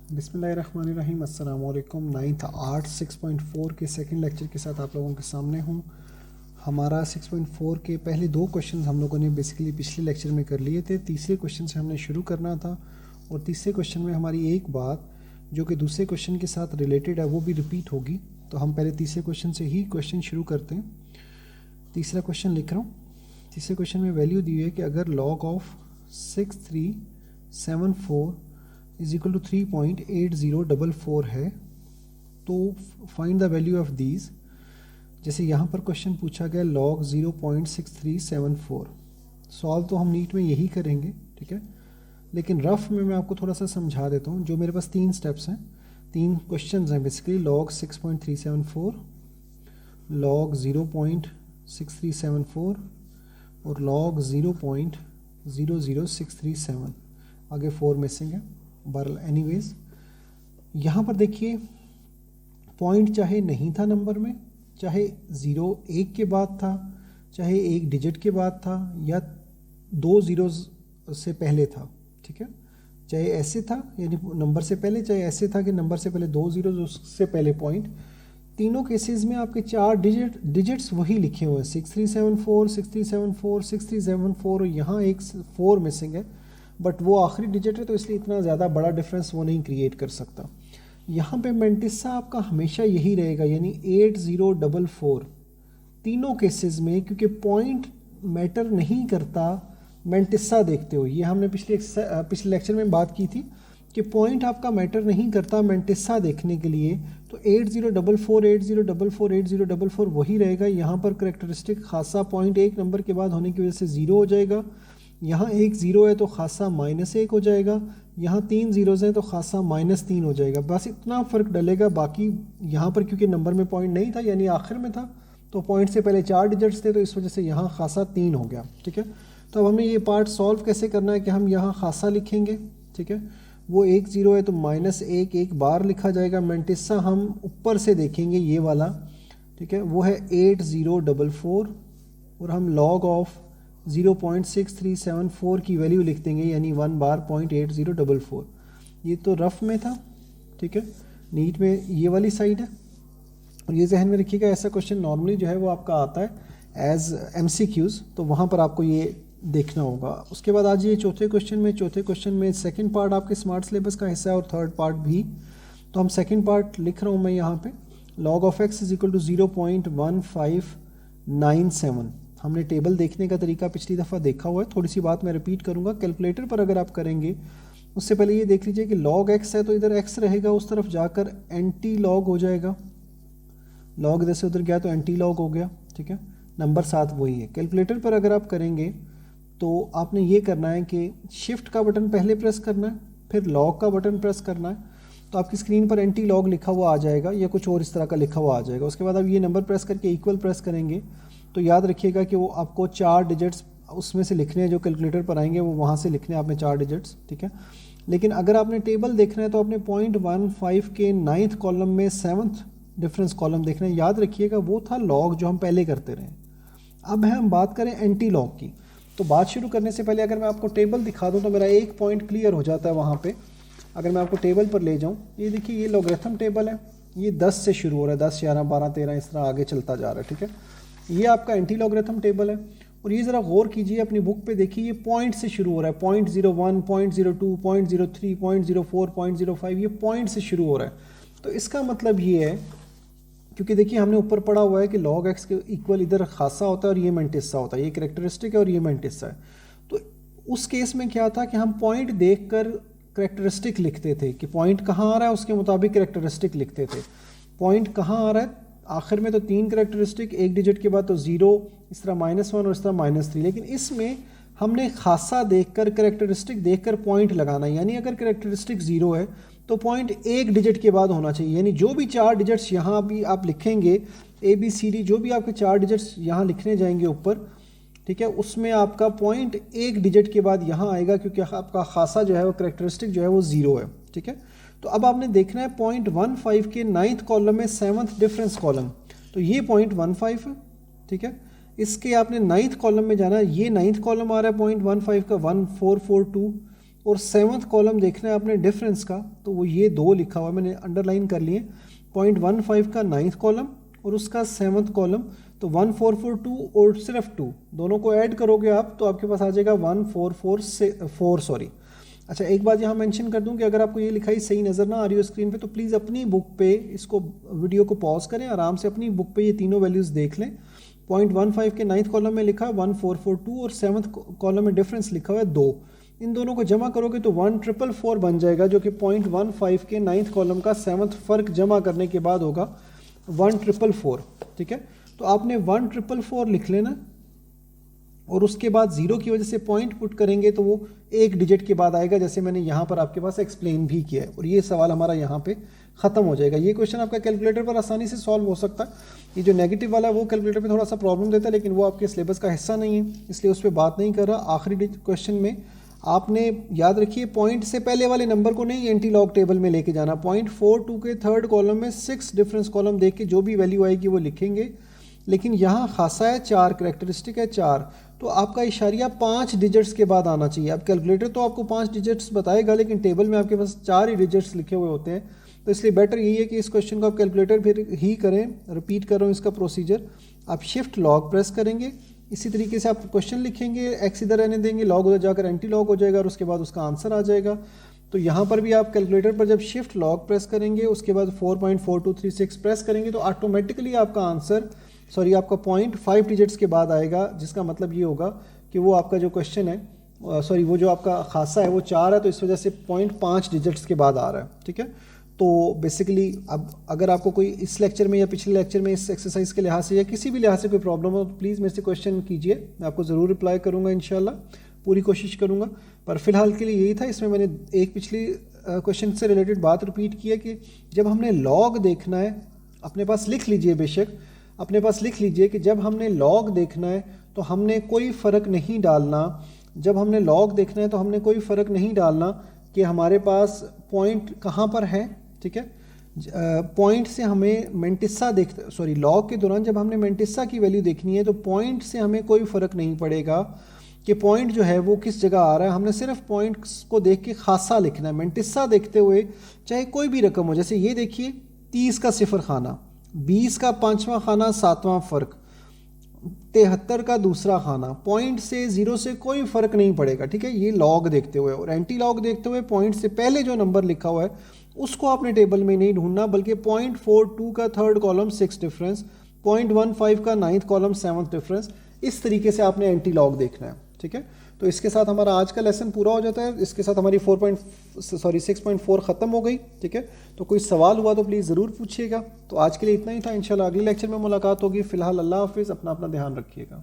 बिस्मिल्लाहिर्रहमानिर्रहीम। अस्सलाम वालेकुम। 9th आर्ट 6.4 के सेकंड लेक्चर के साथ आप लोगों के सामने हूँ। हमारा 6.4 के पहले दो क्वेश्चन हम लोगों ने बेसिकली पिछले लेक्चर में कर लिए थे। तीसरे क्वेश्चन से हमने शुरू करना था और तीसरे क्वेश्चन में हमारी एक बात जो कि दूसरे क्वेश्चन के साथ रिलेटेड है वो भी रिपीट होगी। तो हम पहले तीसरे क्वेश्चन से ही क्वेश्चन शुरू करते हैं। तीसरा क्वेश्चन लिख रहा हूँ। तीसरे क्वेश्चन में वैल्यू दी है कि अगर log of 6374 is equal to 3.8044 है तो find the value of these. जैसे यहाँ पर क्वेश्चन पूछा गया लॉग 0.6374, सॉल्व तो हम नीट में यही करेंगे, ठीक है, लेकिन रफ में मैं आपको थोड़ा सा समझा देता हूँ। जो मेरे पास तीन स्टेप्स हैं, तीन क्वेश्चंस हैं बेसिकली, लॉग 6.374, लॉग 0.6374 और लॉग 0.00637, आगे 4 मिसिंग है। बहरहाल एनीवेज यहाँ पर देखिए पॉइंट चाहे नहीं था नंबर में, चाहे 0 1 के बाद था, चाहे एक डिजिट के बाद था या 2 ज़ीरोज़ से पहले था, ठीक है, चाहे ऐसे था यानी नंबर से पहले, चाहे ऐसे था कि नंबर से पहले 2 ज़ीरोज़ उससे पहले पॉइंट, तीनों केसेस में आपके 4 डिजिट्स वही लिखे हुए हैं, 6374 6374 6374 और यहाँ एक 4 मिसिंग है, बट वो आखिरी डिजिट है तो इसलिए इतना ज़्यादा बड़ा डिफरेंस वो नहीं क्रिएट कर सकता। यहाँ पे मेंटिसा आपका हमेशा यही रहेगा यानी 8044 तीनों केसेस में, क्योंकि पॉइंट मैटर नहीं करता मेंटिसा देखते हो। ये हमने पिछले लेक्चर में बात की थी कि पॉइंट आपका मैटर नहीं करता मेंटिसा देखने के लिए, तो 8044 8044 8044 वही रहेगा। यहाँ पर करेक्टरिस्टिक खासा पॉइंट एक नंबर के बाद होने की वजह से 0 हो जाएगा, यहाँ एक 0 है तो खासा -1 हो जाएगा, यहाँ 3 ज़ीरोज़ हैं तो खासा -3 हो जाएगा। बस इतना फ़र्क डलेगा। बाकी यहाँ पर क्योंकि नंबर में पॉइंट नहीं था यानी आखिर में था तो पॉइंट से पहले 4 डिजिट्स थे तो इस वजह से यहाँ खासा 3 हो गया, ठीक है। तो अब हमें ये पार्ट सॉल्व कैसे करना है कि हम यहाँ खासा लिखेंगे, ठीक है, वो 1 0 है तो -1 एक बार लिखा जाएगा। मेंटिसा हम ऊपर से देखेंगे ये वाला, ठीक है, वो है 8044 और हम लॉग ऑफ 0.6374 की वैल्यू लिख देंगे यानी 1 बार 0.8044। ये तो रफ में था, ठीक है, नीट में ये वाली साइड है। और ये जहन में रखिएगा ऐसा क्वेश्चन नॉर्मली जो है वो आपका आता है एज MCQs, तो वहाँ पर आपको ये देखना होगा। उसके बाद आज ये चौथे क्वेश्चन में सेकंड पार्ट आपके स्मार्ट सिलेबस का हिस्सा है और थर्ड पार्ट भी। तो हम सेकंड पार्ट लिख रहा हूँ मैं यहाँ पे, log of x is equal to 0.1597। हमने टेबल देखने का तरीका पिछली दफ़ा देखा हुआ है, थोड़ी सी बात मैं रिपीट करूँगा। कैलकुलेटर पर अगर आप करेंगे उससे पहले ये देख लीजिए कि लॉग x है तो इधर x रहेगा, उस तरफ जाकर एंटी लॉग हो जाएगा, लॉग इधर से उधर गया तो एंटी लॉग हो गया, ठीक है, नंबर साथ वही है। कैलकुलेटर पर अगर आप करेंगे तो आपने ये करना है कि शिफ्ट का बटन पहले प्रेस करना है, फिर लॉग का बटन प्रेस करना है, तो आपकी स्क्रीन पर एंटी लॉग लिखा हुआ आ जाएगा या कुछ और इस तरह का लिखा हुआ आ जाएगा। उसके बाद आप ये नंबर प्रेस करके इक्वल प्रेस करेंगे तो याद रखिएगा कि वो आपको 4 डिजिट्स उसमें से लिखने हैं, जो कैलकुलेटर पर आएंगे वो वहाँ से लिखने हैं आपने 4 डिजिट्स, ठीक है। लेकिन अगर आपने टेबल देखना है तो आपने 0.15 के 9th कॉलम में 7th डिफरेंस कॉलम देखना है। याद रखिएगा वो था लॉग जो हम पहले करते रहे। अब है हम बात करें एंटी लॉग की, तो बात शुरू करने से पहले अगर मैं आपको टेबल दिखा दूं तो मेरा एक पॉइंट क्लियर हो जाता है वहाँ पे। अगर मैं आपको टेबल पर ले जाऊँ, ये देखिए ये लॉगरिथम टेबल है, ये 10 से शुरू हो रहा है, 10 11 12 13 इस तरह आगे चलता जा रहा है, ठीक है। ये आपका एंटी लॉगरिथम टेबल है और ये ज़रा गौर कीजिए, अपनी बुक पे देखिए ये पॉइंट से शुरू हो रहा है, 0.01 0.02 0.03 0.04 0.05, ये पॉइंट से शुरू हो रहा है। तो इसका मतलब ये है, क्योंकि देखिए हमने ऊपर पढ़ा हुआ है कि log x के इक्वल इधर खासा होता है और ये मेंटिसा होता है, ये करेक्टरिस्टिक है और ये मेंटिसा है। तो उस केस में क्या था कि हम पॉइंट देखकर करेक्टरिस्टिक लिखते थे कि पॉइंट कहाँ आ रहा है उसके मुताबिक करेक्टरिस्टिक लिखते थे। पॉइंट कहाँ आ रहा है आखिर में तो 3 करेक्टरिस्टिक, एक डिजिट के बाद तो 0, इस तरह -1 और इस तरह -3। लेकिन इसमें हमने खासा देखकर करेक्टरिस्टिक देखकर पॉइंट लगाना, यानी अगर करेक्टरिस्टिक 0 है तो पॉइंट एक डिजिट के बाद होना चाहिए, यानी जो भी 4 डिजिट्स यहाँ भी आप लिखेंगे ABCD, जो भी आपके 4 डिजिट्स यहाँ लिखने जाएंगे ऊपर, ठीक है, उसमें आपका पॉइंट एक डिजिट के बाद यहाँ आएगा क्योंकि आपका खासा जो है वो करेक्टरिस्टिक जो है वो 0 है, ठीक है। तो अब आपने देखना है 0.15 के 9th कॉलम में 7th डिफरेंस कॉलम, तो ये 0.15 है, ठीक है। इसके आपने 9th कॉलम में जाना है, ये 9th कॉलम आ रहा है 0.15 का 1442, और 7th कॉलम देखना है आपने डिफरेंस का, तो वो ये 2 लिखा हुआ है, मैंने अंडरलाइन कर लिए। 0.15 का 9th कॉलम और उसका 7th कॉलम, तो 1442 और सिर्फ 2 दोनों को ऐड करोगे आप तो आपके पास आ जाएगा 1444 सॉरी। अच्छा एक बात यहाँ मेंशन कर दूँ कि अगर आपको ये लिखाई सही नज़र ना आ रही हो स्क्रीन पे तो प्लीज़ अपनी बुक पे इसको वीडियो को पॉज करें, आराम से अपनी बुक पे ये तीनों वैल्यूज़ देख लें। 0.15 के 9th कॉलम में लिखा है 1442 और 7th कॉलम में डिफरेंस लिखा हुआ है 2। इन दोनों को जमा करोगे तो 1444 बन जाएगा, जो कि 0.15 के 9th कॉलम का 7th फ़र्क जमा करने के बाद होगा 1444। ठीक है, तो आपने 1444 लिख लेना और उसके बाद 0 की वजह से पॉइंट पुट करेंगे तो वो एक डिजिट के बाद आएगा, जैसे मैंने यहाँ पर आपके पास एक्सप्लेन भी किया है। और ये सवाल हमारा यहाँ पे ख़त्म हो जाएगा। ये क्वेश्चन आपका कैलकुलेटर पर आसानी से सॉल्व हो सकता है। ये जो नेगेटिव वाला है वो कैलकुलेटर पे थोड़ा सा प्रॉब्लम देता है, लेकिन वो आपके सिलेबस का हिस्सा नहीं है, इसलिए उस पर बात नहीं कर रहा। आखिरी क्वेश्चन में आपने याद रखिए पॉइंट से पहले वाले नंबर को नहीं एंटी लॉग टेबल में लेके जाना। 0.42 के 3rd कॉलम में 6 डिफरेंस कॉलम देख के जो भी वैल्यू आएगी वो लिखेंगे, लेकिन यहाँ खासा है 4, करेक्टरिस्टिक है 4, तो आपका इशारिया 5 डिजिट्स के बाद आना चाहिए। अब कैलकुलेटर तो आपको 5 डिजिट्स बताएगा, लेकिन टेबल में आपके पास 4 ही डिजिट्स लिखे हुए होते हैं, तो इसलिए बेटर यही है कि इस क्वेश्चन को आप कैलकुलेटर फिर ही करें। रिपीट कर रहा हूँ इसका प्रोसीजर, आप शिफ्ट लॉग प्रेस करेंगे, इसी तरीके से आप क्वेश्चन लिखेंगे, एक्स इधर रहने देंगे, लॉग उधर जाकर एंटी लॉग हो जाएगा और उसके बाद उसका आंसर आ जाएगा। तो यहाँ पर भी आप कैलकुलेटर पर जब शिफ्ट लॉग प्रेस करेंगे उसके बाद 4.4236 प्रेस करेंगे तो ऑटोमेटिकली आपका आंसर आपका पॉइंट 5 डिजिट्स के बाद आएगा, जिसका मतलब ये होगा कि वो आपका जो क्वेश्चन है वो जो आपका खासा है वो 4 है, तो इस वजह से पॉइंट 5 डिजिट्स के बाद आ रहा है। ठीक है, तो बेसिकली अब अगर आपको कोई इस लेक्चर में या पिछले लेक्चर में इस एक्सरसाइज के लिहाज से या किसी भी लिहाज से कोई प्रॉब्लम हो तो प्लीज़ मेरे से क्वेश्चन कीजिए, मैं आपको ज़रूर रिप्लाई करूँगा, इंशाल्लाह पूरी कोशिश करूँगा। पर फिलहाल के लिए यही था। इसमें मैंने एक पिछली क्वेश्चन से रिलेटेड बात रिपीट की है कि जब हमने लॉग देखना है, अपने पास लिख लीजिए, बेशक अपने पास लिख लीजिए कि जब हमने लॉग देखना है तो हमने कोई फ़र्क नहीं डालना, जब हमने लॉग देखना है तो हमने कोई फ़र्क नहीं डालना कि हमारे पास पॉइंट कहाँ पर है। ठीक है, पॉइंट से हमें मेंटिसा लॉग के दौरान जब हमने मेंटिसा की वैल्यू देखनी है तो पॉइंट से हमें कोई फ़र्क नहीं पड़ेगा कि पॉइंट जो है वो किस जगह आ रहा है, हमने सिर्फ पॉइंट्स को देख के खासा लिखना है। मेंटिसा देखते हुए चाहे कोई भी रकम हो, जैसे ये देखिए 30 का 0 खाना, 20 का 5वां खाना 7वां फ़र्क, 73 का दूसरा खाना, पॉइंट से 0 से कोई फ़र्क नहीं पड़ेगा। ठीक है, ये लॉग देखते हुए। और एंटी लॉग देखते हुए पॉइंट से पहले जो नंबर लिखा हुआ है उसको आपने टेबल में नहीं ढूंढना, बल्कि 0.42 का 3rd कॉलम 6 डिफरेंस, 0.15 का 9th कॉलम 7th डिफरेंस, इस तरीके से आपने एंटी लॉग देखना है। ठीक है, तो इसके साथ हमारा आज का लेसन पूरा हो जाता है। इसके साथ हमारी 6.4 ख़त्म हो गई। ठीक है, तो कोई सवाल हुआ तो प्लीज़ ज़रूर पूछिएगा। तो आज के लिए इतना ही था, इंशाल्लाह अगले लेक्चर में मुलाकात होगी। फ़िलहाल अल्लाह हाफ़िज़, अपना ध्यान रखिएगा।